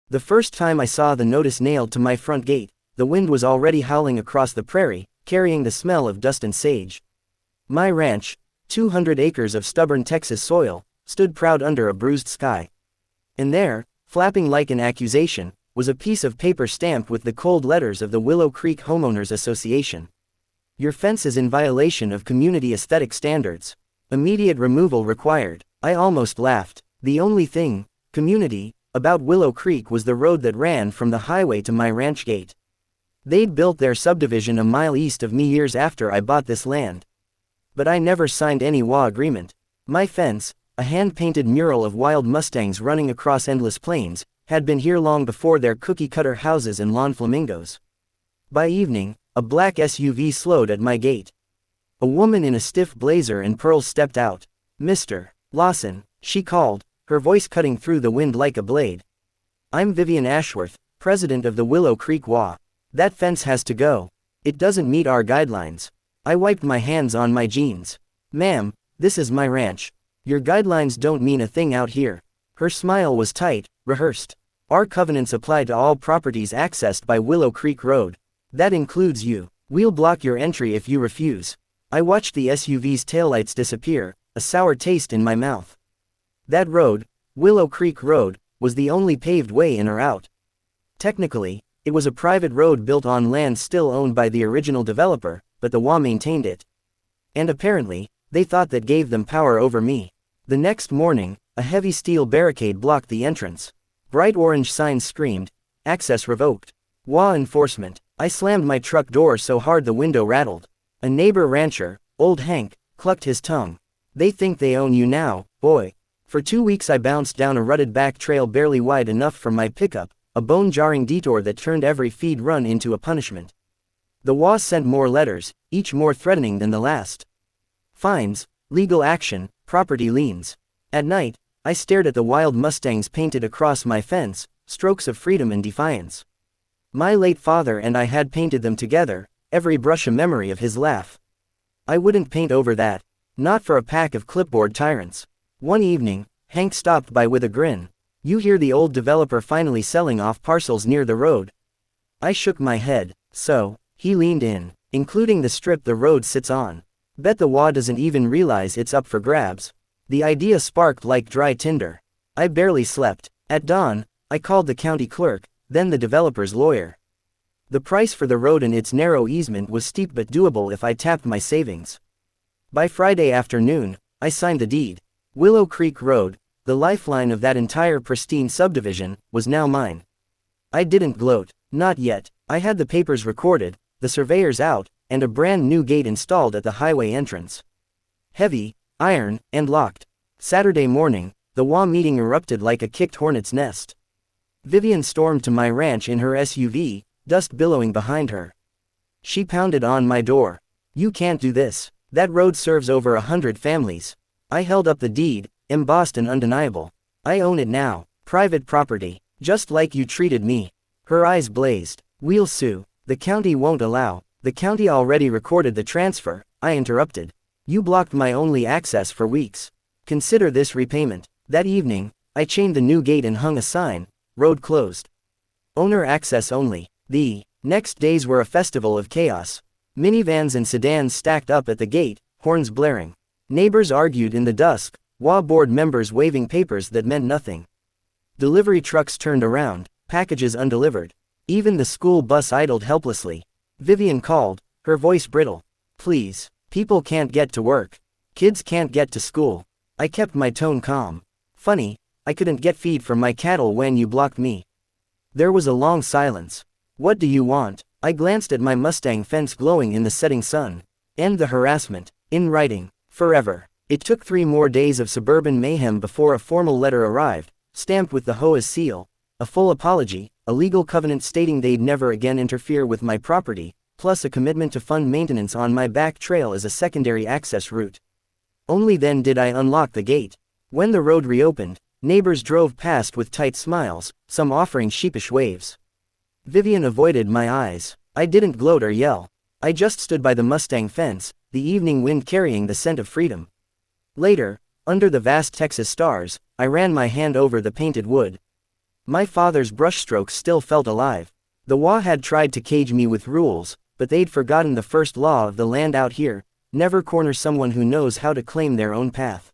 The first time I saw the notice nailed to my front gate, the wind was already howling across the prairie, carrying the smell of dust and sage. My ranch, 200 acres of stubborn Texas soil, stood proud under a bruised sky. And there, flapping like an accusation, was a piece of paper stamped with the cold letters of the Willow Creek Homeowners Association. Your fence is in violation of community aesthetic standards. Immediate removal required. I almost laughed. The only thing, community, about Willow Creek was the road that ran from the highway to my ranch gate. They'd built their subdivision a mile east of me years after I bought this land. But I never signed any HOA agreement. My fence, a hand-painted mural of wild mustangs running across endless plains, had been here long before their cookie-cutter houses and lawn flamingos. By evening, a black SUV slowed at my gate. A woman in a stiff blazer and pearls stepped out. "Mr. Lawson," she called, her voice cutting through the wind like a blade. "I'm Vivian Ashworth, president of the Willow Creek HOA. That fence has to go. It doesn't meet our guidelines." I wiped my hands on my jeans. "Ma'am, this is my ranch. Your guidelines don't mean a thing out here." Her smile was tight, rehearsed. "Our covenants apply to all properties accessed by Willow Creek Road. That includes you. We'll block your entry if you refuse." I watched the SUV's taillights disappear, a sour taste in my mouth. That road, Willow Creek Road, was the only paved way in or out. Technically, it was a private road built on land still owned by the original developer, but the HOA maintained it. And apparently, they thought that gave them power over me. The next morning, a heavy steel barricade blocked the entrance. Bright orange signs screamed, "Access revoked. HOA enforcement." I slammed my truck door so hard the window rattled. A neighbor rancher, old Hank, clucked his tongue. "They think they own you now, boy." For 2 weeks I bounced down a rutted back trail barely wide enough for my pickup, a bone-jarring detour that turned every feed run into a punishment. The HOA sent more letters, each more threatening than the last. Fines, legal action, property liens. At night, I stared at the wild mustangs painted across my fence, strokes of freedom and defiance. My late father and I had painted them together, every brush a memory of his laugh. I wouldn't paint over that. Not for a pack of clipboard tyrants. One evening, Hank stopped by with a grin. "You hear the old developer finally selling off parcels near the road?" I shook my head. "So," he leaned in, "including the strip the road sits on. Bet the HOA doesn't even realize it's up for grabs." The idea sparked like dry tinder. I barely slept. At dawn, I called the county clerk, then the developer's lawyer. The price for the road and its narrow easement was steep but doable if I tapped my savings. By Friday afternoon, I signed the deed. Willow Creek Road, the lifeline of that entire pristine subdivision, was now mine. I didn't gloat. Not yet. I had the papers recorded, the surveyors out, and a brand new gate installed at the highway entrance. Heavy, iron, and locked. Saturday morning, the HOA meeting erupted like a kicked hornet's nest. Vivian stormed to my ranch in her SUV, dust billowing behind her. She pounded on my door. "You can't do this. That road serves over 100 families." I held up the deed, embossed and undeniable. "I own it now. Private property. Just like you treated me." Her eyes blazed. "We'll sue. The county won't allow." "The county already recorded the transfer," I interrupted. "You blocked my only access for weeks. Consider this repayment." That evening, I chained the new gate and hung a sign, "Road closed. Owner access only." The next days were a festival of chaos. Minivans and sedans stacked up at the gate, horns blaring. Neighbors argued in the dusk, HOA board members waving papers that meant nothing. Delivery trucks turned around, packages undelivered. Even the school bus idled helplessly. Vivian called, her voice brittle. "Please, people can't get to work. Kids can't get to school." I kept my tone calm. "Funny, I couldn't get feed from my cattle when you blocked me." There was a long silence. "What do you want?" I glanced at my Mustang fence glowing in the setting sun. "End the harassment. In writing. Forever." It took 3 more days of suburban mayhem before a formal letter arrived, stamped with the HOA's seal, a full apology, a legal covenant stating they'd never again interfere with my property, plus a commitment to fund maintenance on my back trail as a secondary access route. Only then did I unlock the gate. When the road reopened, neighbors drove past with tight smiles, some offering sheepish waves. Vivian avoided my eyes. I didn't gloat or yell. I just stood by the Mustang fence, the evening wind carrying the scent of freedom. Later, under the vast Texas stars, I ran my hand over the painted wood. My father's brushstrokes still felt alive. The HOA had tried to cage me with rules, but they'd forgotten the first law of the land out here: never corner someone who knows how to claim their own path.